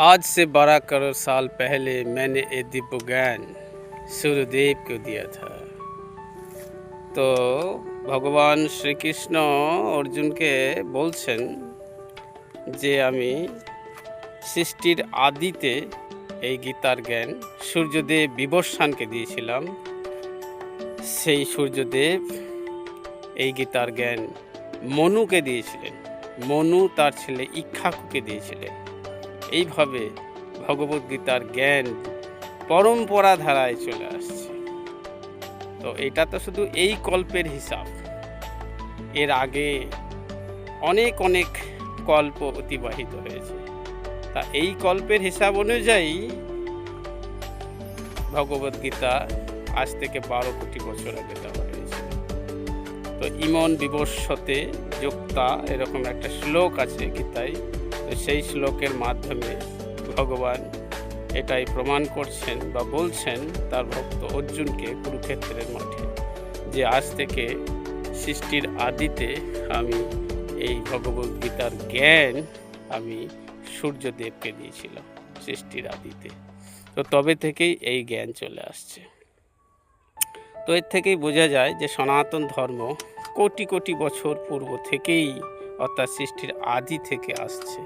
आज से 12 करोड़ साल पहले मैंने ये दिव्य ज्ञान सूर्यदेव को दिया था। তো ভগবান শ্রীকৃষ্ণ অর্জুনকে বলছেন যে আমি সৃষ্টির আদিতে এই গীতার জ্ঞান সূর্যদেব বিবস্বানকে দিয়েছিলাম। সেই সূর্যদেব এই গীতার জ্ঞান মনুকে দিয়েছিলেন, মনু তার ছেলে ইক্ষ্বাকুকে দিয়েছিলেন। এইভাবে ভগবদ্গীতার জ্ঞান পরম্পরা ধারায় চলে আসছে। তো এটা তো শুধু এই কল্পের হিসাব, এর আগে অনেক অনেক কল্প অতিবাহিত হয়েছে। তা এই কল্পের হিসাব অনুযায়ী ভগবদ্গীতা আজ থেকে 12 কোটি বছর আগে দেওয়া হয়েছে। তো ইমন বিবস্বতে যোক্তা এরকম একটা শ্লোক আছে গীতায়। তো সেই শ্লোকের মাধ্যমে ভগবান এটাই প্রমাণ করছেন বা বলছেন তার ভক্ত অর্জুনকে কুরুক্ষেত্রের মাঠে, যে আজ থেকে সৃষ্টির আদিতে আমি এই ভগবদ্গীতার জ্ঞান আমি সূর্যদেবকে দিয়েছিলাম সৃষ্টির আদিতে। তো তবে থেকেই এই জ্ঞান চলে আসছে। তো এর থেকেই বোঝা যায় যে সনাতন ধর্ম কোটি কোটি বছর পূর্ব থেকেই অর্থাৎ সৃষ্টির আদি থেকে আসছে।